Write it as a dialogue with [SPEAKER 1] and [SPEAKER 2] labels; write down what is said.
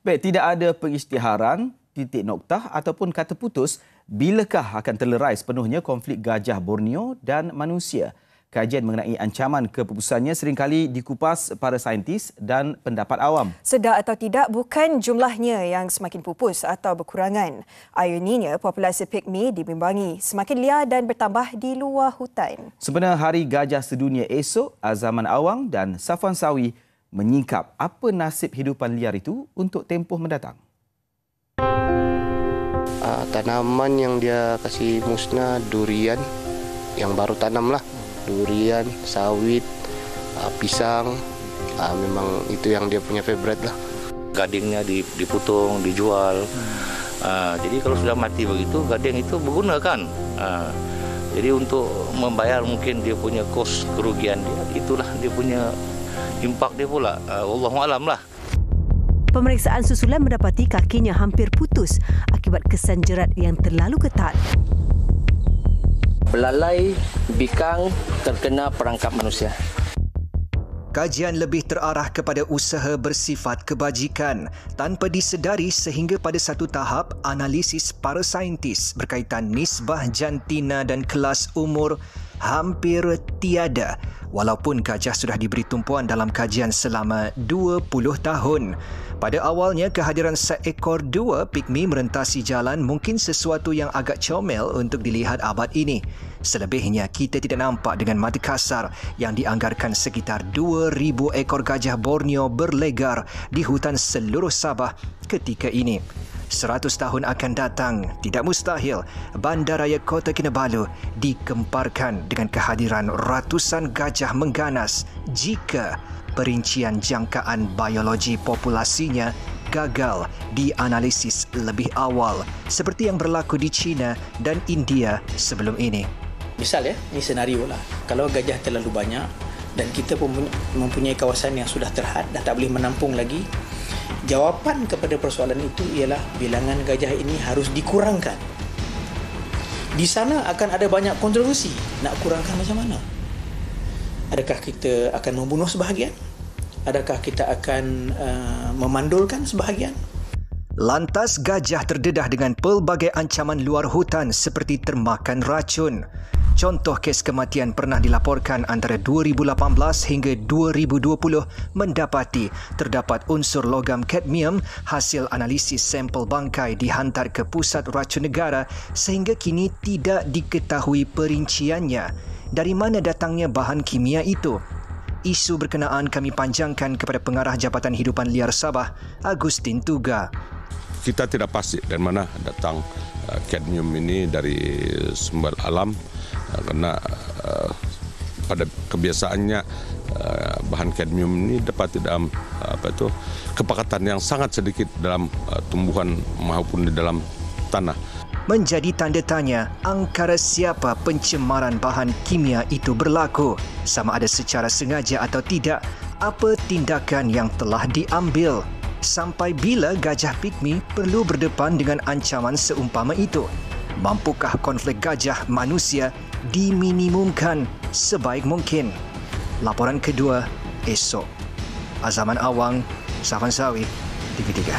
[SPEAKER 1] Baik, tidak ada pengisytiharan, titik noktah ataupun kata putus bilakah akan terlerai sepenuhnya konflik gajah Borneo dan manusia. Kajian mengenai ancaman kepupusannya seringkali dikupas para saintis dan pendapat awam.
[SPEAKER 2] Sedar atau tidak, bukan jumlahnya yang semakin pupus atau berkurangan. Ironinya, populasi pigmi dibimbangi semakin liar dan bertambah di luar hutan.
[SPEAKER 1] Sempena Hari Gajah Sedunia esok, Azaman Awang dan Safwan Sawi menyingkap apa nasib hidupan liar itu untuk tempoh mendatang.
[SPEAKER 3] Tanaman yang dia kasih musnah, durian yang baru tanam lah. Durian, sawit, pisang, memang itu yang dia punya favorite lah.
[SPEAKER 4] Gadingnya diputung, dijual. Jadi kalau sudah mati begitu, gading itu berguna kan. Jadi untuk membayar mungkin dia punya kos kerugian dia, itulah dia punya impak dia pula. Wallahualam lah.
[SPEAKER 5] Pemeriksaan susulan mendapati kakinya hampir putus akibat kesan jerat yang terlalu ketat.
[SPEAKER 6] Belalai bikang terkena perangkap manusia.
[SPEAKER 7] Kajian lebih terarah kepada usaha bersifat kebajikan tanpa disedari sehingga pada satu tahap analisis para saintis berkaitan nisbah jantina dan kelas umur hampir tiada walaupun gajah sudah diberi tumpuan dalam kajian selama 20 tahun. Pada awalnya, kehadiran seekor dua pigmi merentasi jalan mungkin sesuatu yang agak comel untuk dilihat abad ini. Selebihnya, kita tidak nampak dengan mata kasar yang dianggarkan sekitar 2,000 ekor gajah Borneo berlegar di hutan seluruh Sabah ketika ini. 100 tahun akan datang, tidak mustahil Bandaraya Kota Kinabalu dikemparkan dengan kehadiran ratusan gajah mengganas jika perincian jangkaan biologi populasinya gagal dianalisis lebih awal seperti yang berlaku di China dan India sebelum ini.
[SPEAKER 8] Misal ini senario lah. Kalau gajah terlalu banyak dan kita mempunyai kawasan yang sudah terhad dah tak boleh menampung lagi, jawapan kepada persoalan itu ialah bilangan gajah ini harus dikurangkan. Di sana akan ada banyak kontroversi. Nak kurangkan macam mana? Adakah kita akan membunuh sebahagian? Adakah kita akan memandulkan sebahagian?
[SPEAKER 7] Lantas gajah terdedah dengan pelbagai ancaman luar hutan seperti termakan racun. Contoh kes kematian pernah dilaporkan antara 2018 hingga 2020 mendapati terdapat unsur logam kadmium hasil analisis sampel bangkai dihantar ke Pusat Racun Negara sehingga kini tidak diketahui perinciannya. Dari mana datangnya bahan kimia itu? Isu berkenaan kami panjangkan kepada Pengarah Jabatan Hidupan Liar Sabah, Agustin Tuga.
[SPEAKER 9] Kita tidak pasti dari mana datang kadmium ini dari sumber alam karena pada kebiasaannya bahan kadmium ini dapat dalam kepekatan yang sangat sedikit dalam tumbuhan maupun di dalam tanah.
[SPEAKER 7] Menjadi tanda tanya angkara siapa pencemaran bahan kimia itu berlaku, sama ada secara sengaja atau tidak, apa tindakan yang telah diambil, sampai bila gajah pigmi perlu berdepan dengan ancaman seumpama itu. Mampukah konflik gajah manusia diminimumkan sebaik mungkin? Laporan kedua esok. Azaman Awang, Safwan Sawi, TV3.